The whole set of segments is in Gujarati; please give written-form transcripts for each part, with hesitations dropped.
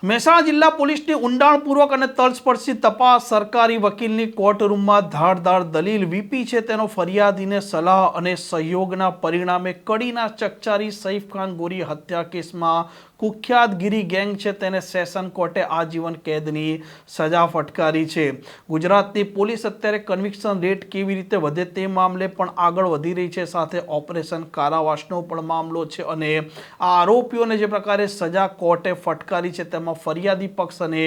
મહેસાણા જિલ્લા પોલીસની ઊંડાણપૂર્વક અને તલસ્પર્શી તપાસ સરકારી વકીલની કોર્ટરૂમમાં ધારદાર દલીલ વીપી છે તેનો ફરિયાદીને સલાહ અને સહયોગના પરિણામે કડીના ચકચારી સઈફ ખાન ગોરી હત્યા કેસમાં કુખ્યાત ગીરી ગેંગ છે તેને સેશન કોર્ટે આજીવન કેદની સજા ફટકારી છે। ગુજરાતની પોલીસ અત્યારે કન્વિક્શન રેટ કેવી રીતે વધે તે મામલે પણ આગળ વધી રહી છે, સાથે ઓપરેશન કારાવાસનો પણ મામલો છે અને આ આરોપીઓને જે પ્રકારે સજા કોર્ટે ફટકારી છે તેમાં ફરિયાદી પક્ષ અને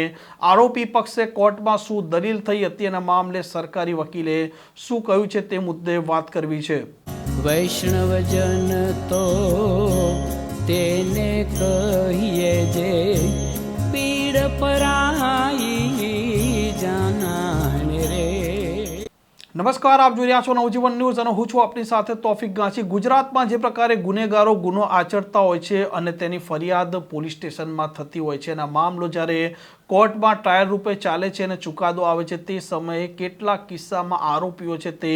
આરોપી પક્ષે કોર્ટમાં શું દલીલ થઈ હતી અને મામલે સરકારી વકીલે શું કહ્યું છે તે મુદ્દે વાત કરવી છે। વૈષ્ણવજન તો તેને કહીએ જે પીડ પરાઈ જાનાને રે। નમસ્કાર, આપ જોઈ રહ્યા છો નવજીવન ન્યૂઝ અને હું છું આપની સાથે તોફિક ગાંચી। ગુજરાતમાં જે પ્રકારે ગુનેગારો ગુનો આચરતા હોય છે અને તેની ફરિયાદ પોલીસ સ્ટેશનમાં થતી હોય છે અને મામલો જ્યારે કોર્ટમાં ટ્રાયલ રૂપે ચાલે છે અને ચુકાદો આવે છે તે સમયે કેટલાક કિસ્સામાં આરોપીઓ છે તે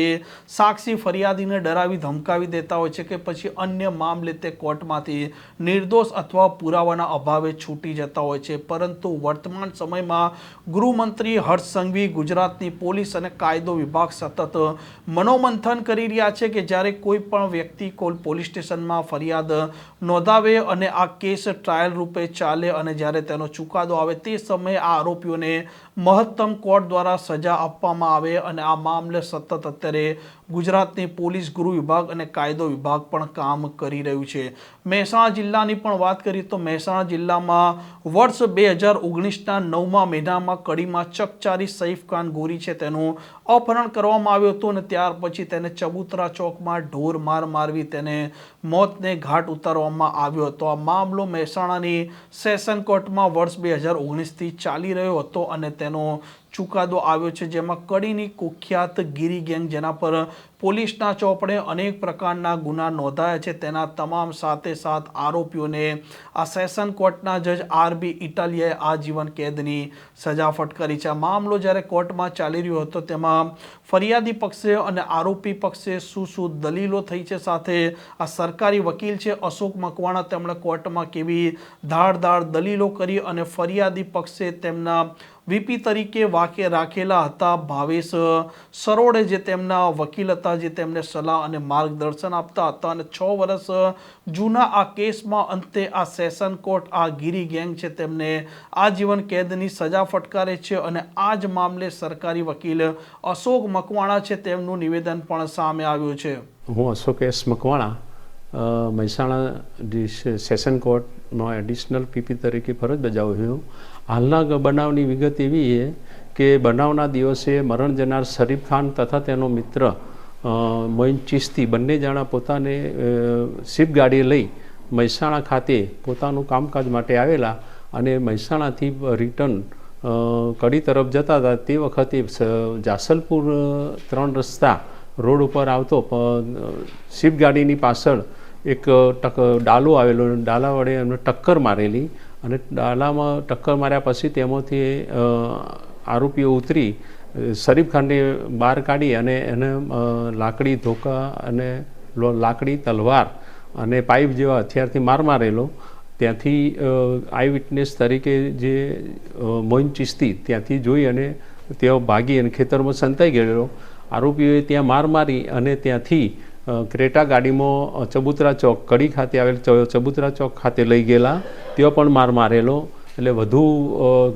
સાક્ષી ફરિયાદીને ડરાવી ધમકાવી દેતા હોય છે કે પછી અન્ય મામલે તે કોર્ટમાંથી નિર્દોષ અથવા પુરાવાના અભાવે છૂટી જતા હોય છે। પરંતુ વર્તમાન સમયમાં ગૃહમંત્રી હર્ષ સંઘવી ગુજરાતની પોલીસ અને કાયદો વિભાગ સતત મનોમંથન કરી રહ્યા છે કે જ્યારે કોઈ પણ વ્યક્તિ પોલીસ સ્ટેશનમાં ફરિયાદ નોંધાવે અને આ કેસ ટ્રાયલ રૂપે ચાલે અને જ્યારે તેનો ચુકાદો આવે તે સમયે આ આરોપીઓને મહત્તમ કોર્ટ દ્વારા સજા આપવામાં આવે અને આ મામલે સતત અત્યારે ગુજરાતની પોલીસ ગૃહ વિભાગ અને કાયદો વિભાગ પણ કામ કરી રહ્યું છે। મહેસાણા જિલ્લાની પણ વાત કરીએ તો મહેસાણા જિલ્લામાં વર્ષ 2019ના 9મા મહિનામાં કડીમાં ચકચારી સઈફ ખાન ગોરી છે તેનું અપહરણ કરવામાં આવ્યું હતું અને ત્યાર પછી તેને ચબુતરા ચોકમાં ઢોર માર મારવી તેને મોતને ઘાટ ઉતારવામાં આવ્યો હતો। આ મામલો મહેસાણાની સેશન કોર્ટમાં વર્ષ 2019થી ચાલી રહ્યો હતો અને તેનો ચુકાદો આવ્યો છે, જેમાં કડીની કુખ્યાત ગીરી ગેંગ જેના પર પોલીસના ચોપડે અનેક પ્રકારના ગુના નોંધાયા છે તેના તમામ સાથે સાથ આરોપીઓને આ સેશન કોર્ટના જજ RB ઇટાલિયાએ આજીવન કેદની સજા ફટકારી છે। આ મામલો જ્યારે કોર્ટમાં ચાલી રહ્યો હતો તેમાં ફરિયાદી પક્ષે અને આરોપી પક્ષે શું દલીલો થઈ છે, સાથે આ સરકારી વકીલ છે અશોક મકવાણા તેમણે કોર્ટમાં કેવી ધારદાર દલીલો કરી અને ફરિયાદી પક્ષે તેમના વીપી તરીકે રાખેલા હતા ભાવેશ સરોડે જે તેમના વકીલ હતા, જે તેમને સલાહ અને માર્ગદર્શન આપતા હતા અને 6 વર્ષ જૂના આ કેસમાં અંતે આ સેશન કોર્ટ આ ગીરી ગેંગ છે તેમને આજીવન કેદની સજા ફટકારે છે અને આ જ મામલે સરકારી વકીલ અશોક મકવાણા છે તેમનું નિવેદન પણ સામે આવ્યું છે। હું અશોક એસ મકવાણા મહેસાણા સેશન કોર્ટમાં એડિશનલ પીપી તરીકે ફરજ બજાવું છું। હાલના બનાવની વિગત એવી છે કે બનાવના દિવસે મરણ જનાર શરીફ ખાન તથા તેનો મિત્ર મોઇન ચિશ્તી બંને જણા પોતાને સ્વિફ્ટ ગાડી લઈ મહેસાણા ખાતે પોતાનું કામકાજ માટે આવેલા અને મહેસાણાથી રિટર્ન કડી તરફ જતા હતા। તે વખતે જાસલપુર 3 રસ્તા રોડ ઉપર આવતો સ્વિફ્ટ ગાડીની પાછળ એક ડાલો આવેલો, ડાલા વડે એમને ટક્કર મારેલી અને ડાલામાં ટક્કર માર્યા પછી તેમાંથી આરોપીઓ ઉતરી શરીફ ખાનને બહાર કાઢી અને એને લાકડી ધોકા અને લાકડી તલવાર અને પાઇપ જેવા હથિયારથી મારેલો। ત્યાંથી આઈ વિટનેસ તરીકે જે મોઇન ચિશ્તી ત્યાંથી જોઈ અને તેઓ ભાગી અને ખેતરમાં સંતાઈ ગયેલો। આરોપીઓએ ત્યાં મારી અને ત્યાંથી ક્રેટા ગાડીમાં ચબુતરા ચોક કડી ખાતે આવેલ ચબુતરા ચોક ખાતે લઈ ગયેલા, તેઓ પણ મારેલો। એટલે વધુ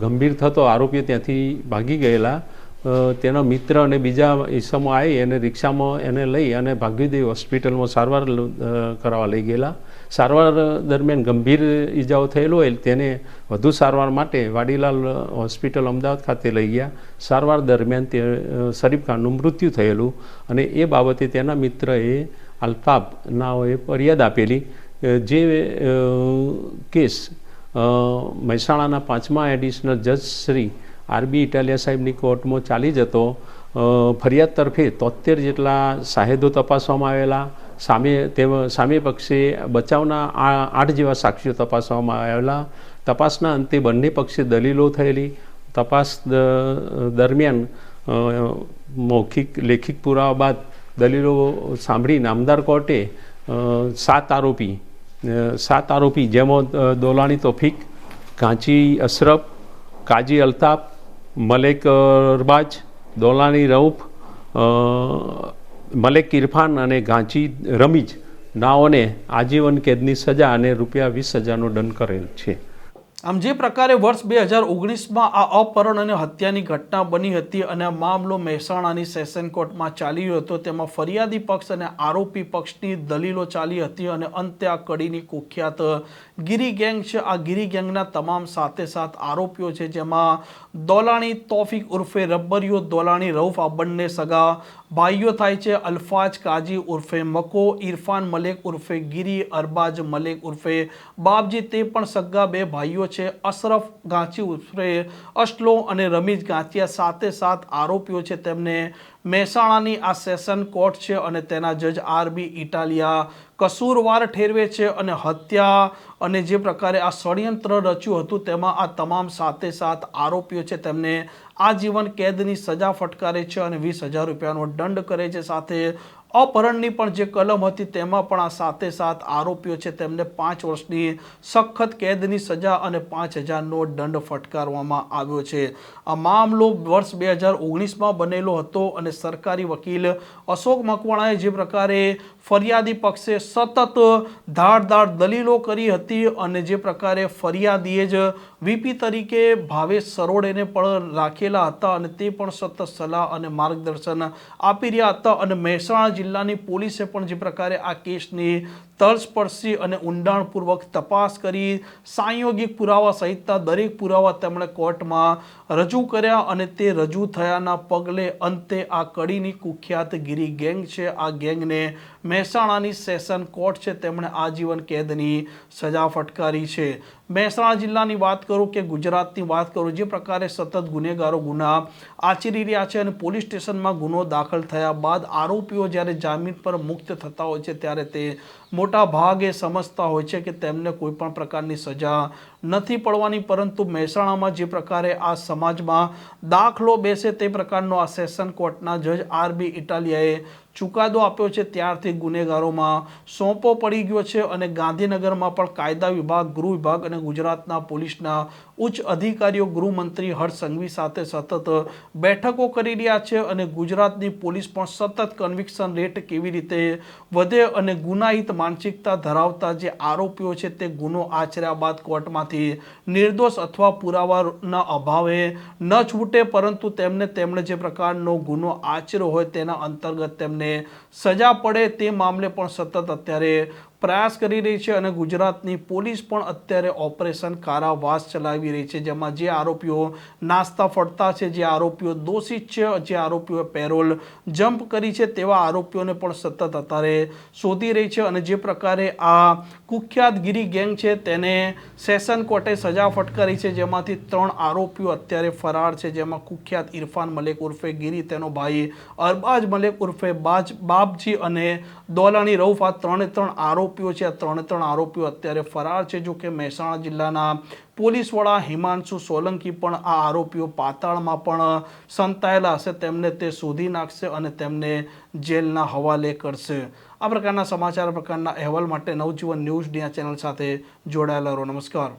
ગંભીર થતો આરોપીઓ ત્યાંથી ભાગી ગયેલા। તેના મિત્ર અને બીજા ઈસમો આવી અને રિક્ષામાં એને લઈ અને ભાગીદેવી હોસ્પિટલમાં સારવાર કરાવવા લઈ ગયેલા। સારવાર દરમિયાન ગંભીર ઈજાઓ થયેલો હોય તેને વધુ સારવાર માટે વાડીલાલ હોસ્પિટલ અમદાવાદ ખાતે લઈ ગયા। સારવાર દરમિયાન તે શરીફ ખાનનું મૃત્યુ થયેલું અને એ બાબતે તેના મિત્રએ અલ્તાફ નાઓએ ફરિયાદ આપેલી। જે કેસ મહેસાણાના 5મા એડિશનલ જજ શ્રી RB ઇટાલિયા સાહેબની કોર્ટમાં ચાલી જતો। ફરિયાદ તરફે 73 જેટલા સાહેદો તપાસવામાં આવેલા, સામે પક્ષે બચાવના 8 જેવા સાક્ષીઓ તપાસવામાં આવેલા। તપાસના અંતે બંને પક્ષે દલીલો થયેલી। તપાસ દરમિયાન મૌખિક લેખિત પુરાવા બાદ દલીલો સાંભળી નામદાર કોર્ટે 7 આરોપી જેમાં દોલાણી તોફિક ગાંચી અશરફ, કાજી અલ્તાફ, મલેક અરબાજ, દોલાની રઉફ, મલેક ઇરફાન અને ગાંચી રમીજ નાઓને આજીવન કેદની સજા અને ₹20,000નો દંડ કરેલ છે. આમ જે પ્રકારે વર્ષ 2019માં આ અપહરણ અને હત્યાની ઘટના બની હતી અને આ મામલો મહેસાણાની સેશન કોર્ટમાં ચાલી રહ્યો હતો, તેમાં ફરિયાદી પક્ષ અને આરોપી પક્ષની દલીલો ચાલી હતી અને અંતે આ કડીની કુખ્યાત ગિરી ગેંગ છે, આ ગિરી ગેંગના તમામ સાથે સાત આરોપીઓ છે, જેમાં દોલાણી તોફિક ઉર્ફે રબ્બરીઓ, દોલાણી રઉફ, આ બંને સગા ભાઈઓ થાય છે. અલ્ફાજ કાજી ઉર્ફે મકો, ઇરફાન મલેક ઉર્ફે ગિરી, અરબાજ મલેક ઉર્ફે બાબજી તે પણ સગા બે ભાઈઓ છે. અશરફ ગાંચી ઉર્ફે અસલો અને રમીજ ગાંચિયા સાથે સાત આરોપીઓ છે. તેમને મહેસાણાની આ સેશન કોર્ટ છે અને તેના જજ RB ઇટાલિયા કસૂરવાર ઠેરવે છે અને હત્યા અને જે પ્રકારે આ ષડયંત્ર રચ્યું હતું તેમાં આ તમામ સાથે સાત આરોપીઓ છે તેમને આજીવન કેદની સજા ફટકારે છે અને ₹20,000નો દંડ કરે છે. સાથે અપહરણની પણ જે કલમ હતી તેમાં પણ આ સાથે સાત આરોપીઓ છે તેમને 5 વર્ષની સખત કેદની સજા અને ₹5,000નો દંડ ફટકારવામાં આવ્યો છે. આ મામલો વર્ષ 2019માં બનેલો હતો અને સરકારી વકીલ અશોક મકવાણાએ જે પ્રકારે ફરિયાદી પક્ષે સતત ધારદાર દલીલો કરી હતી અને જે પ્રકારે ફરિયાદીએ જ VP તરીકે ભાવેશ સરોડેને પણ રાખેલા હતા અને તે પણ સતત સલાહ અને માર્ગદર્શન આપી રહ્યા હતા અને મહેસાણા જિલ્લાની પોલીસે પણ જે પ્રકારે આ કેસની તલસ્પર્શી અને ઊંડાણપૂર્વક તપાસ કરી સાંયોગિક પુરાવા સહિતના દરેક પુરાવા તેમણે કોર્ટમાં રજૂ કર્યા અને તે રજૂ થયાના પગલે અંતે આ કડીની કુખ્યાત ગિરી ગેંગ છે, આ ગેંગને મહેસાણાની સેશન કોર્ટ છે તેમણે આજીવન કેદની સજા ફટકારી છે. મહેસાણા જિલ્લાની વાત કરું કે ગુજરાતની વાત કરું, જે પ્રકારે સતત ગુનેગારો ગુના આચરી રહ્યા છે અને પોલીસ સ્ટેશનમાં ગુનો દાખલ થયા બાદ આરોપીઓ જ્યારે જામીન પર મુક્ત થતા હોય છે ત્યારે તે મોટા ભાગે સમજતા હોય છે કે તેમને કોઈ પણ પ્રકારની સજા નથી પડવાની, પરંતુ મહેસાણામાં જે પ્રકારે આ સમાજમાં દાખલો બેસે તે પ્રકારનો આ સેશન કોર્ટના જજ RB ઇટાલિયાએ ચુકાદો આપ્યો છે ત્યારથી ગુનેગારોમાં સોંપો પડી ગયો છે અને ગાંધીનગરમાં પણ કાયદા વિભાગ, ગૃહ વિભાગ અને ગુજરાતના પોલીસના ઉચ્ચ અધિકારીઓ ગૃહમંત્રી હર્ષ સંઘવી સાથે સતત બેઠકો કરી રહ્યા છે અને ગુજરાતની પોલીસ પણ સતત કન્વિક્શન રેટ કેવી રીતે વધે અને ગુનાહિત માનસિકતા ધરાવતા જે આરોપીઓ છે તે ગુનો આચર્યા બાદ કોર્ટમાંથી નિર્દોષ અથવા પુરાવાના અભાવે ન છૂટે, પરંતુ તેમણે જે પ્રકારનો ગુનો આચર્યો હોય તેના અંતર્ગત તેમને સજા પડે તે મામલે પણ સતત અત્યારે પ્રયાસ કરી રહી છે અને ગુજરાતની પોલીસ પણ અત્યારે ઓપરેશન કારાવાસ ચલાવી રહી છે, જેમાં જે આરોપીઓ નાસ્તા ફરતા છે, જે આરોપીઓ દોષિત છે, જે આરોપીઓ પેરોલ જમ્પ કરી છે તેવા આરોપીઓને પણ સતત અત્યારે શોધી રહી છે અને જે પ્રકારે આ કુખ્યાત ગિરી ગેંગ છે તેને સેશન કોર્ટે સજા ફટકારી છે, જેમાંથી 3 આરોપીઓ અત્યારે ફરાર છે, જેમાં કુખ્યાત ઇરફાન મલેક ઉર્ફે ગિરી, તેનો ભાઈ અરબાજ મલેક ઉર્ફે બાબજી અને દોલાણી રઉફ, આ 3 આરોપીઓ છે. આ 3 આરોપીઓ અત્યારે ફરાર છે. જો કે મહેસાણા જિલ્લાના પોલીસ વડા હિમાંશુ સોલંકી પણ આ આરોપીઓ પાતાળમાં પણ સંતાયેલા હશે તેમને તે શોધી નાખશે અને તેમને જેલના હવાલે કરશે. આ પ્રકારના સમાચાર, આ પ્રકારના અહેવાલ માટે નવજીવન ન્યૂઝની આ ચેનલ સાથે જોડાયેલા રહો. નમસ્કાર.